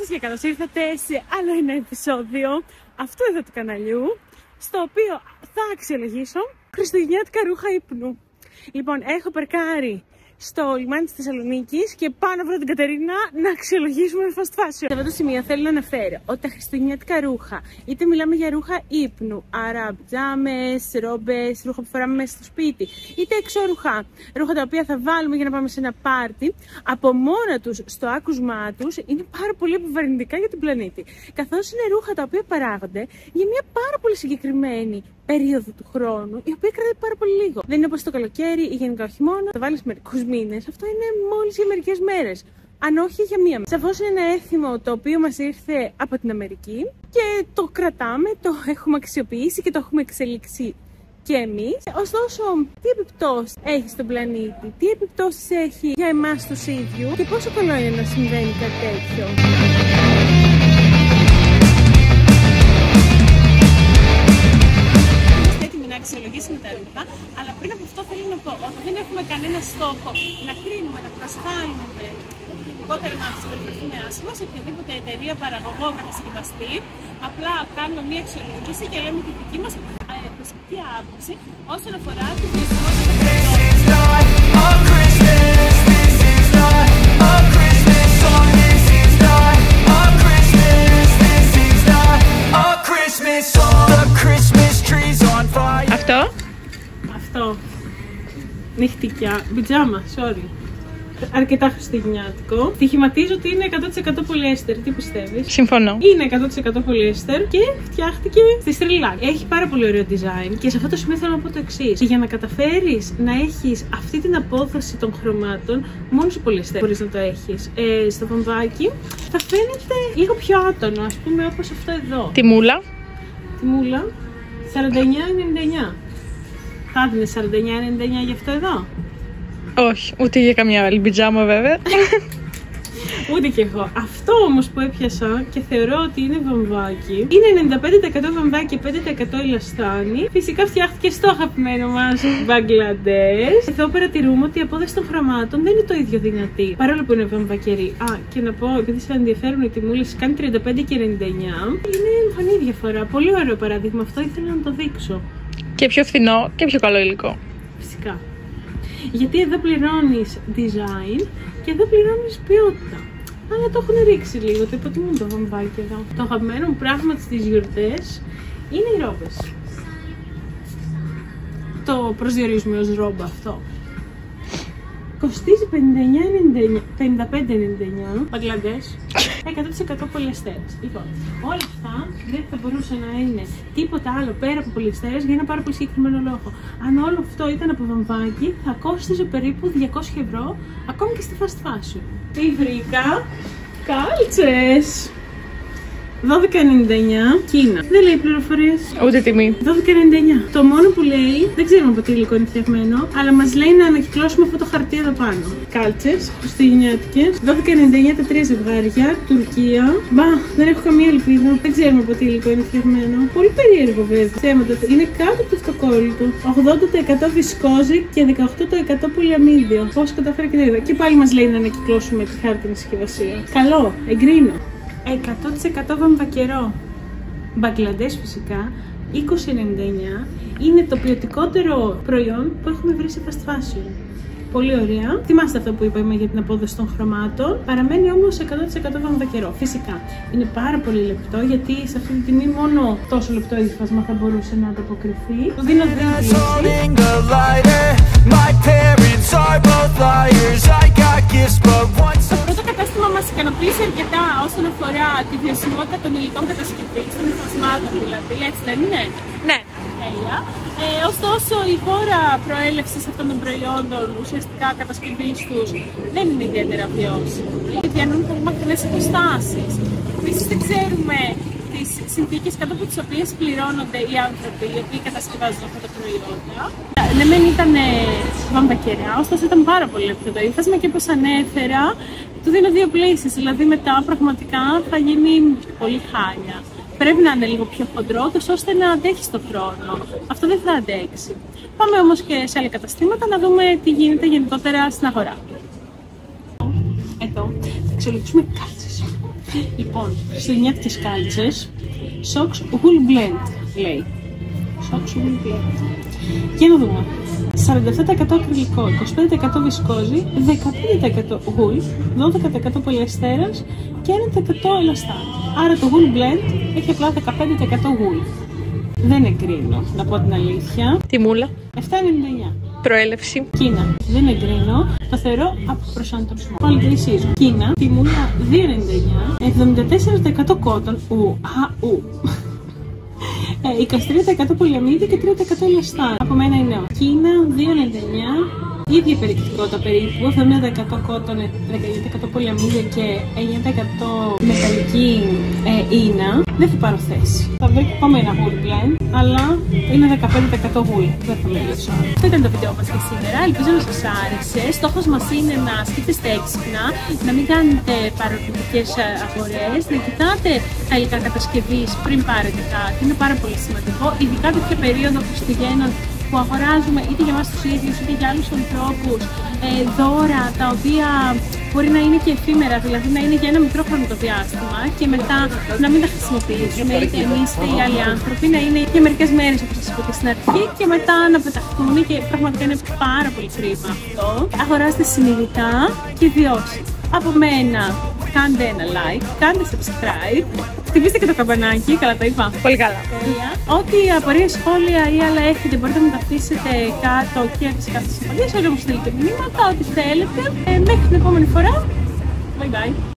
σας και καλώς ήρθατε σε άλλο ένα επεισόδιο αυτού εδώ του καναλιού, στο οποίο θα αξιολογήσω χριστουγεννιάτικα ρούχα ύπνου. Λοιπόν, έχω παρκάρει στο λιμάνι της Θεσσαλονίκης και πάω να βρω την Κατερίνα να αξιολογήσουμε fast fashion. Σε αυτό το σημείο θέλω να αναφέρω ότι τα χριστουγεννιάτικα ρούχα, είτε μιλάμε για ρούχα ύπνου, άρα πιτζάμες, ρόμπες, ρούχα που φοράμε μέσα στο σπίτι, είτε εξώρουχα, ρούχα τα οποία θα βάλουμε για να πάμε σε ένα πάρτι, από μόνα τους στο άκουσμά τους είναι πάρα πολύ επιβαρυντικά για τον πλανήτη. Καθώς είναι ρούχα τα οποία παράγονται για μια πάρα πολύ συγκεκριμένη περίοδο του χρόνου, η οποία κρατάει πάρα πολύ λίγο. Δεν είναι όπως το καλοκαίρι ή γενικά ο χειμώνα, θα βάλεις μερικούς μήνες. Αυτό είναι μόλις για μερικές μέρες. Αν όχι για μία μέρα. Σαφώς είναι ένα έθιμο το οποίο μας ήρθε από την Αμερική και το κρατάμε, το έχουμε αξιοποιήσει και το έχουμε εξελιξει και εμείς. Ωστόσο, τι επιπτώσεις έχει στον πλανήτη, τι επιπτώσεις έχει για εμάς τους ίδιους και πόσο καλό είναι να συμβαίνει κάτι τέτοιο. Αξιολογήσουμε τα ρούχα, αλλά πριν από αυτό θέλω να πω ότι δεν έχουμε κανένα στόχο να κρίνουμε, να προσκάλουμε λιγότερο να συμπεριφερθούμε άσχημα σε οποιαδήποτε εταιρεία, παραγωγό, κατασκευαστή. Απλά κάνουμε μια αξιολόγηση και λέμε τη δική μας προσωπική άποψη όσον αφορά τη βιωσιμότητα των Αυτό. Νυχτικιά. Πιτζάμα, sorry. Αρκετά χριστουγεννιάτικο. Στοιχηματίζω ότι είναι 100% πολυέστερ. Τι πιστεύεις? Συμφωνώ. Είναι 100% πολυέστερ και φτιάχτηκε στη Sri Lanka. Έχει πάρα πολύ ωραίο design και σε αυτό το σημείο θέλω να πω το εξής. Για να καταφέρεις να έχεις αυτή την απόδοση των χρωμάτων, μόνο σε πολυέστερ μπορείς να το έχεις. Στο βαμβάκι θα φαίνεται λίγο πιο άτονο, ας πούμε, όπως αυτό εδώ. Τιμούλα. Τιμούλα 49,99. Θα έδινε 49,99 για αυτό εδώ? Όχι, ούτε για καμιά άλλη πιτζάμα βέβαια. Ούτε κι εγώ. Αυτό όμως που έπιασα και θεωρώ ότι είναι βαμβάκι, είναι 95% βαμβάκι και 5% ελαστάνι. Φυσικά φτιάχτηκε στο αγαπημένο μας Μπαγκλαντές. Εδώ παρατηρούμε ότι η απόδοση των χρωμάτων δεν είναι το ίδιο δυνατή, παρόλο που είναι βαμβακερή. Και να πω, επειδή σε ενδιαφέρουν οι τιμούλες, κάνει 35 και 99. Είναι εμφανή διαφορά. Πολύ ωραίο παράδειγμα. Αυτό ήθελα να το δείξω. Και πιο φθηνό και πιο καλό υλικό. Φυσικά. Γιατί εδώ πληρώνεις design και εδώ πληρώνεις ποιότητα. Αλλά το έχουν ρίξει λίγο, το υποτιμούν το βαμβάκι εδώ. Το αγαπημένο μου πράγμα στις γιορτές είναι οι ρόμπες. Το προσδιορίζουμε ως ρόμπα αυτό. Κοστίζει 55,99 Μπαγκλαντές, 100% πολυεστέρες. Λοιπόν, όλα αυτά δεν θα μπορούσε να είναι τίποτα άλλο πέρα από πολυεστέρες για ένα πάρα πολύ συγκεκριμένο λόγο. Αν όλο αυτό ήταν από βαμβάκι, θα κόστιζε περίπου 200 ευρώ, ακόμη και στη fast fashion. Τι βρήκα? Κάλτσες! 12,99 Κίνα. Δεν λέει πληροφορίες. Ούτε τιμή. 12,99. Το μόνο που λέει, δεν ξέρουμε από τι υλικό είναι φτιαγμένο, αλλά μας λέει να ανακυκλώσουμε αυτό το χαρτί εδώ πάνω. Κάλτσες, χριστουγεννιάτικες, 12,99 τα 3 ζευγάρια, Τουρκία. Μπα, δεν έχω καμία ελπίδα. Δεν ξέρουμε από τι υλικό είναι φτιαγμένο. Πολύ περίεργο βέβαια. Θέματα. Είναι κάτω από το αυτοκόλλητο. 80% βισκόζη και 18% πολυαμίδιο. Πώς καταφέρει και το είδα. Και πάλι μας λέει να ανακυκλώσουμε τη χάρτινη συσκευασία. Καλό, εγκρίνω. 100% βαμβακερό. Μπαγκλαντές φυσικά, 20,99. Είναι το ποιοτικότερο προϊόν που έχουμε βρει σε fast fashion. Πολύ ωραία. Θυμάστε αυτό που είπαμε για την απόδοση των χρωμάτων. Παραμένει όμως 100% βαμβακερό. Φυσικά είναι πάρα πολύ λεπτό, γιατί σε αυτή τη τιμή μόνο τόσο λεπτό ύφασμα θα μπορούσε να ανταποκριθεί. Του δίνω 2 Το κατάστημα μας ικανοποίησε αρκετά όσον αφορά τη βιωσιμότητα των υλικών κατασκευής, των υφασμάτων δηλαδή, έτσι δεν είναι? Ναι. Τέλεια. Ωστόσο, η χώρα προέλευσης αυτών των προϊόντων, ουσιαστικά κατασκευής τους, δεν είναι ιδιαίτερα βιώσιμη. Διανύουν πολύ μακρινές αποστάσεις. Επίσης, δεν ξέρουμε τις συνθήκες κάτω από τις οποίες πληρώνονται οι άνθρωποι οι οποίοι κατασκευάζουν αυτά τα προϊόντα. Ναι, μεν ήταν βαμβακερά, ωστόσο ήταν πάρα πολύ λεπτό το ύφασμα και όπως ανέφερα, του δίνω 2 πλήσεις. Δηλαδή, μετά πραγματικά θα γίνει πολύ χάλια. Πρέπει να είναι λίγο πιο χοντρό, ώστε να αντέχει στον χρόνο. Αυτό δεν θα αντέξει. Πάμε όμως και σε άλλα καταστήματα να δούμε τι γίνεται γενικότερα στην αγορά. Εδώ θα αξιολογήσουμε κάλτσες. Λοιπόν, χριστουγεννιάτικες κάλτσες, socks wool blend, λέει. Socks wool blend. Και να δούμε. 47% ακριλικό, 25% βισκόζι, 15% wool, 12% πολυεστέρας και 1% ελαστάν. Άρα το wool blend έχει απλά 15% wool. Δεν εγκρίνω, να πω την αλήθεια. Τιμούλα. 7,99. Προέλευση. Κίνα. Δεν εγκρίνω. Το θεωρώ από προσανατολισμό. Quality season. Κίνα. Τιμούλα 2,99. 74% cotton. Ου. 23% πολυαμίδι και 3% ελαστάν. Από μένα είναι Κίνα 2,99. Ίδια περιεκτικότητα περίπου, 70% κότον, 19% πολυαμίδια και 9% μεταλλική ίνα. Δεν θα πάρω θέση. Θα βρω και πάμε ένα wool blend, αλλά είναι 15% wool. Δεν θα μιλήσω. Αυτό ήταν το βίντεο μας για σήμερα. Ελπίζω να σας άρεσε. Στόχος μας είναι να σκέφτεστε έξυπνα, να μην κάνετε παρορμητικές αγορές, να κοιτάτε τα υλικά κατασκευής πριν πάρετε κάτι. Είναι πάρα πολύ σημαντικό, ειδικά τέτοια περίοδο Χριστουγέννων, που αγοράζουμε είτε για εμάς τους ίδιους είτε για άλλους ανθρώπους δώρα τα οποία μπορεί να είναι και εφήμερα, δηλαδή να είναι για ένα μικρό χρονικό διάστημα και μετά να μην τα χρησιμοποιήσουμε είτε εμείς είτε οι άλλοι άνθρωποι, να είναι για μερικές μέρες όπως σας είπα και στην αρχή και μετά να πεταχτούν και πραγματικά είναι πάρα πολύ κρίμα αυτό. Αγοράστε συνειδητά και βιώσιμο. Από μένα κάντε ένα like, κάντε subscribe, χτυπήστε και το καμπανάκι, καλά το είπα. Πολύ καλά. Ό,τι απορίες, σχόλια ή άλλα έχετε μπορείτε να τα αφήσετε κάτω και φυσικά στις συμφωνίες, όλοι μου στείλετε μηνύματα, ό,τι θέλετε. Μέχρι την επόμενη φορά, bye bye.